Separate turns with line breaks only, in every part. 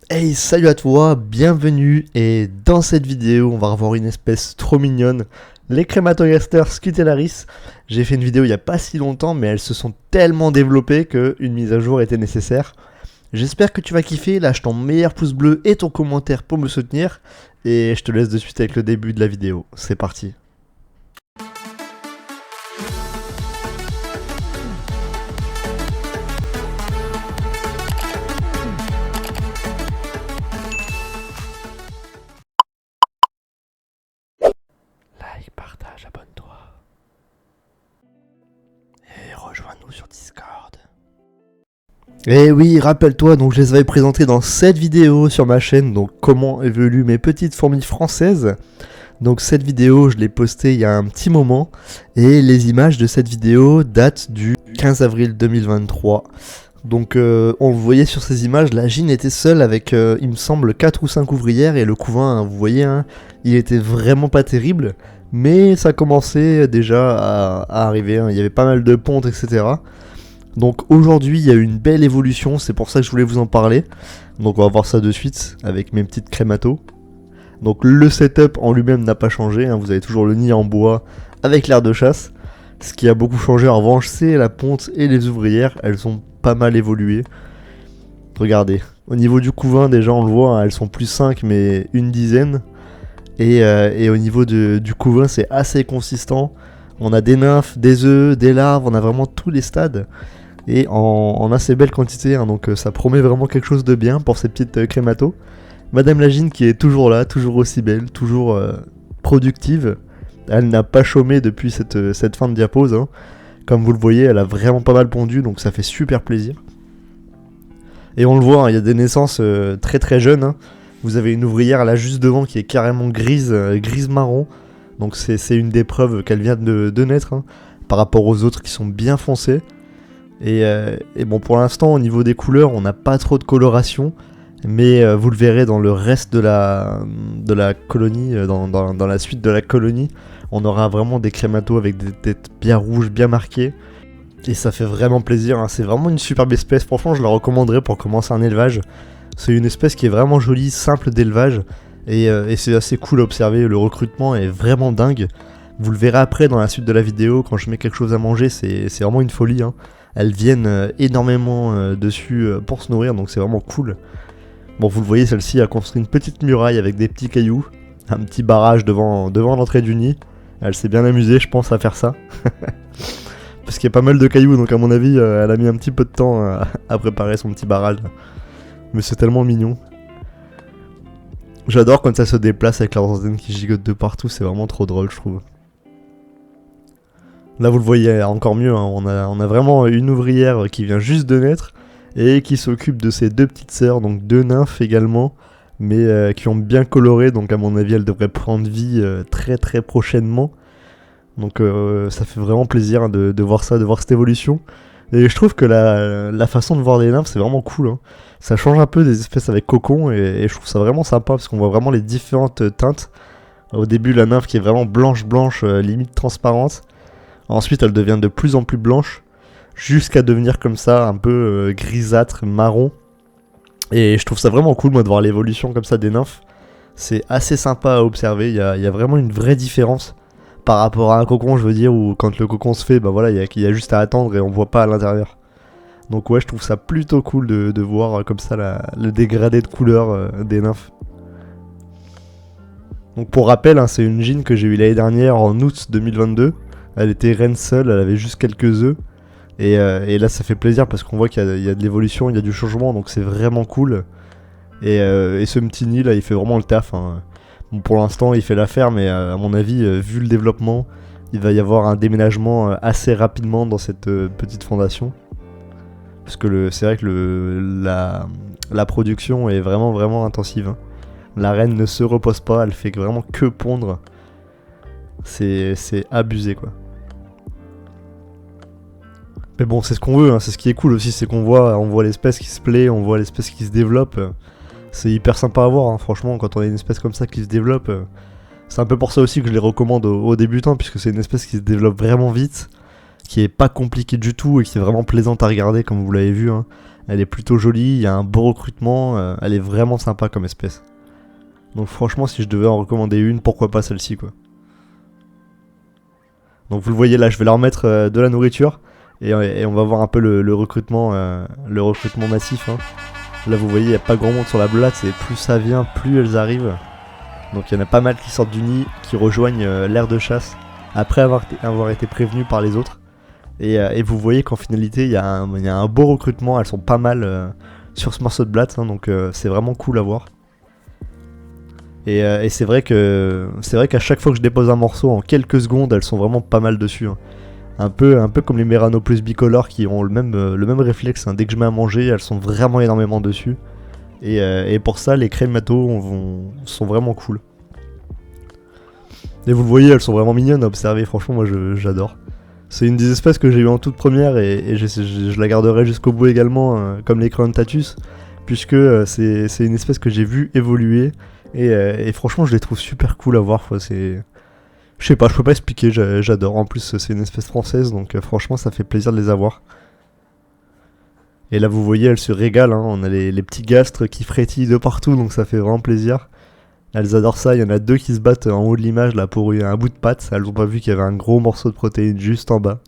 Hey, salut à toi, bienvenue, et dans cette vidéo on va revoir une espèce trop mignonne, les Crématogasters Scutellaris. J'ai fait une vidéo il n'y a pas si longtemps mais elles se sont tellement développées qu'une mise à jour était nécessaire. J'espère que tu vas kiffer, lâche ton meilleur pouce bleu et ton commentaire pour me soutenir et je te laisse de suite avec le début de la vidéo, c'est parti. Like, partage, abonne-toi. Et rejoins-nous sur Discord. Et oui, rappelle-toi, donc je les avais présentés dans cette vidéo sur ma chaîne, donc comment évoluent mes petites fourmis françaises. Donc cette vidéo, je l'ai postée il y a un petit moment, et les images de cette vidéo datent du 15 avril 2023. Donc on le voyait sur ces images, la Gine était seule avec, il me semble, 4 ou 5 ouvrières, et le couvain, hein, vous voyez, hein, il était vraiment pas terrible, mais ça commençait déjà à arriver, hein, il y avait pas mal de pontes, etc. Donc aujourd'hui, il y a eu une belle évolution, c'est pour ça que je voulais vous en parler. Donc on va voir ça de suite avec mes petites crématos. Donc le setup en lui-même n'a pas changé, hein, vous avez toujours le nid en bois avec l'air de chasse. Ce qui a beaucoup changé en revanche, c'est la ponte et les ouvrières, elles ont pas mal évolué. Regardez, au niveau du couvain déjà on le voit, hein, elles sont plus 5 mais une dizaine. Et au niveau du couvain c'est assez consistant. On a des nymphes, des œufs, des larves, on a vraiment tous les stades. Et en assez belle quantité, hein, donc ça promet vraiment quelque chose de bien pour ces petites crématos. Madame Lagine qui est toujours là, toujours aussi belle, toujours productive. Elle n'a pas chômé depuis cette fin de diapose, hein. Comme vous le voyez, elle a vraiment pas mal pondu, donc ça fait super plaisir. Et on le voit, hein, il y a des naissances très très jeunes, hein. Vous avez une ouvrière là juste devant qui est carrément grise marron. Donc c'est une des preuves qu'elle vient de naître, hein, par rapport aux autres qui sont bien foncées. Et bon, pour l'instant, au niveau des couleurs, on n'a pas trop de coloration. Mais vous le verrez dans le reste de la colonie, dans la suite de la colonie, on aura vraiment des crématos avec des têtes bien rouges, bien marquées. Et ça fait vraiment plaisir, hein. C'est vraiment une superbe espèce. Franchement, je la recommanderais pour commencer un élevage. C'est une espèce qui est vraiment jolie, simple d'élevage. Et c'est assez cool à observer, le recrutement est vraiment dingue. Vous le verrez après dans la suite de la vidéo, quand je mets quelque chose à manger, c'est vraiment une folie, hein. Elles viennent énormément dessus pour se nourrir, donc c'est vraiment cool. Bon, vous le voyez, celle-ci a construit une petite muraille avec des petits cailloux, un petit barrage devant l'entrée du nid. Elle s'est bien amusée, je pense, à faire ça. Parce qu'il y a pas mal de cailloux, donc à mon avis, elle a mis un petit peu de temps à préparer son petit barrage. Mais c'est tellement mignon. J'adore quand ça se déplace avec leurs antennes qui gigotent de partout, c'est vraiment trop drôle, je trouve. Là, vous le voyez encore mieux, hein, on a vraiment une ouvrière qui vient juste de naître et qui s'occupe de ses deux petites sœurs, donc deux nymphes également, mais qui ont bien coloré, donc à mon avis, elles devraient prendre vie très très prochainement. Donc ça fait vraiment plaisir, hein, de voir ça, de voir cette évolution. Et je trouve que la façon de voir les nymphes, c'est vraiment cool, hein. Ça change un peu des espèces avec cocon, et je trouve ça vraiment sympa, parce qu'on voit vraiment les différentes teintes. Au début, la nymphe qui est vraiment blanche, limite transparente. Ensuite, elle devient de plus en plus blanche, jusqu'à devenir comme ça, un peu grisâtre, marron. Et je trouve ça vraiment cool, moi, de voir l'évolution comme ça des nymphes. C'est assez sympa à observer, il y a vraiment une vraie différence par rapport à un cocon, je veux dire, où quand le cocon se fait, bah voilà, il y a juste à attendre et on voit pas à l'intérieur. Donc ouais, je trouve ça plutôt cool de voir comme ça le dégradé de couleur des nymphes. Donc pour rappel, hein, c'est une Gine que j'ai eue l'année dernière en août 2022. Elle était reine seule, elle avait juste quelques œufs. Et là ça fait plaisir parce qu'on voit qu'il y a de l'évolution, il y a du changement, donc c'est vraiment cool. Et ce petit nid là, il fait vraiment le taf, hein. Bon, pour l'instant il fait l'affaire, mais à mon avis, vu le développement, il va y avoir un déménagement assez rapidement dans cette petite fondation. Parce que c'est vrai que la production est vraiment intensive, hein. La reine ne se repose pas, elle fait vraiment que pondre. C'est abusé, quoi. Mais bon, c'est ce qu'on veut, hein. C'est ce qui est cool aussi, c'est qu'on voit l'espèce qui se plaît, on voit l'espèce qui se développe. C'est hyper sympa à voir, hein. Franchement, quand on a une espèce comme ça qui se développe, c'est un peu pour ça aussi que je les recommande aux débutants, puisque c'est une espèce qui se développe vraiment vite, qui est pas compliquée du tout et qui est vraiment plaisante à regarder, comme vous l'avez vu, hein. Elle est plutôt jolie, il y a un beau recrutement, elle est vraiment sympa comme espèce. Donc franchement, si je devais en recommander une, pourquoi pas celle-ci, quoi. Donc vous le voyez là, je vais leur mettre de la nourriture et on va voir un peu le recrutement massif. Hein. Là vous voyez, il n'y a pas grand monde sur la blatte, et plus ça vient, plus elles arrivent. Donc il y en a pas mal qui sortent du nid, qui rejoignent l'aire de chasse après avoir été prévenus par les autres. Et vous voyez qu'en finalité, il y a un beau recrutement, elles sont pas mal sur ce morceau de blatte, hein, donc c'est vraiment cool à voir. Et c'est vrai qu'à chaque fois que je dépose un morceau, en quelques secondes, elles sont vraiment pas mal dessus. Hein. Un peu comme les Merano plus bicolores qui ont le même réflexe. Hein. Dès que je mets à manger, elles sont vraiment énormément dessus. Et pour ça, les crématos sont vraiment cool. Et vous le voyez, elles sont vraiment mignonnes à observer. Franchement, moi, j'adore. C'est une des espèces que j'ai eu en toute première et je la garderai jusqu'au bout également, comme les Creontatus, puisque c'est une espèce que j'ai vue évoluer. Et franchement, je les trouve super cool à voir. Quoi. Je sais pas, je peux pas expliquer, j'adore. En plus, c'est une espèce française, donc franchement, ça fait plaisir de les avoir. Et là, vous voyez, elles se régalent. Hein. On a les petits gastres qui frétillent de partout, donc ça fait vraiment plaisir. Elles adorent ça. Il y en a deux qui se battent en haut de l'image là pour un bout de pâte. Elles ont pas vu qu'il y avait un gros morceau de protéines juste en bas.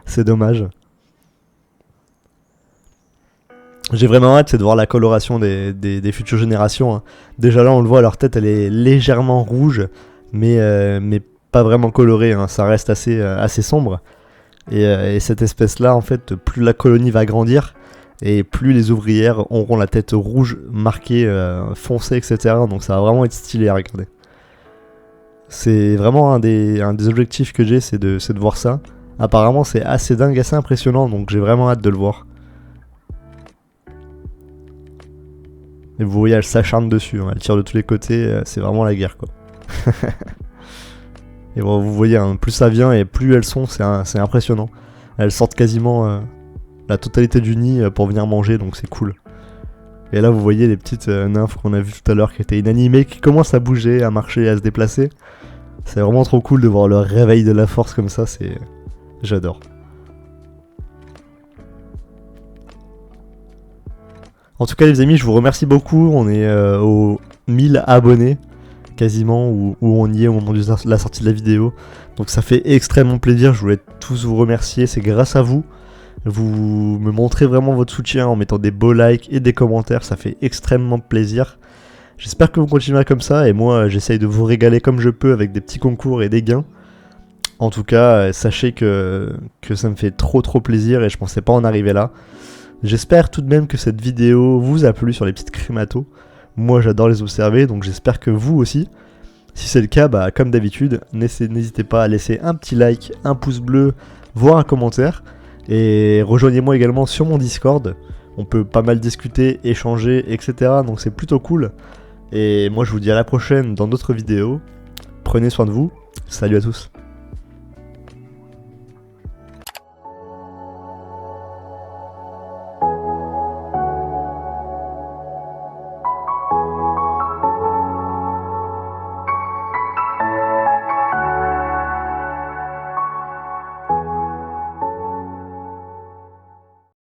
C'est dommage. J'ai vraiment hâte, c'est de voir la coloration des futures générations. Hein. Déjà là, on le voit, leur tête, elle est légèrement rouge, mais pas vraiment colorée. Hein. Ça reste assez sombre. Et cette espèce-là, en fait, plus la colonie va grandir, et plus les ouvrières auront la tête rouge marquée, foncée, etc. Donc ça va vraiment être stylé à regarder. C'est vraiment un des objectifs que j'ai, c'est de voir ça. Apparemment, c'est assez dingue, assez impressionnant, donc j'ai vraiment hâte de le voir. Et vous voyez, elle s'acharne dessus, hein. Elle tire de tous les côtés, c'est vraiment la guerre, quoi. Et bon, vous voyez, hein, plus ça vient et plus elles sont, c'est impressionnant. Elles sortent quasiment la totalité du nid pour venir manger, donc c'est cool. Et là, vous voyez les petites nymphes qu'on a vues tout à l'heure qui étaient inanimées, qui commencent à bouger, à marcher, à se déplacer. C'est vraiment trop cool de voir leur réveil de la force comme ça, j'adore. En tout cas les amis, je vous remercie beaucoup, on est aux 1000 abonnés quasiment, où on y est au moment de la sortie de la vidéo. Donc ça fait extrêmement plaisir, je voulais tous vous remercier, c'est grâce à vous. Vous me montrez vraiment votre soutien en mettant des beaux likes et des commentaires, ça fait extrêmement plaisir. J'espère que vous continuerez comme ça, et moi j'essaye de vous régaler comme je peux avec des petits concours et des gains. En tout cas, sachez que ça me fait trop plaisir et je pensais pas en arriver là. J'espère tout de même que cette vidéo vous a plu sur les petites crématos. Moi j'adore les observer, donc j'espère que vous aussi. Si c'est le cas, bah, comme d'habitude, n'hésitez pas à laisser un petit like, un pouce bleu, voire un commentaire. Et rejoignez-moi également sur mon Discord. On peut pas mal discuter, échanger, etc. Donc c'est plutôt cool. Et moi je vous dis à la prochaine dans d'autres vidéos. Prenez soin de vous. Salut à tous.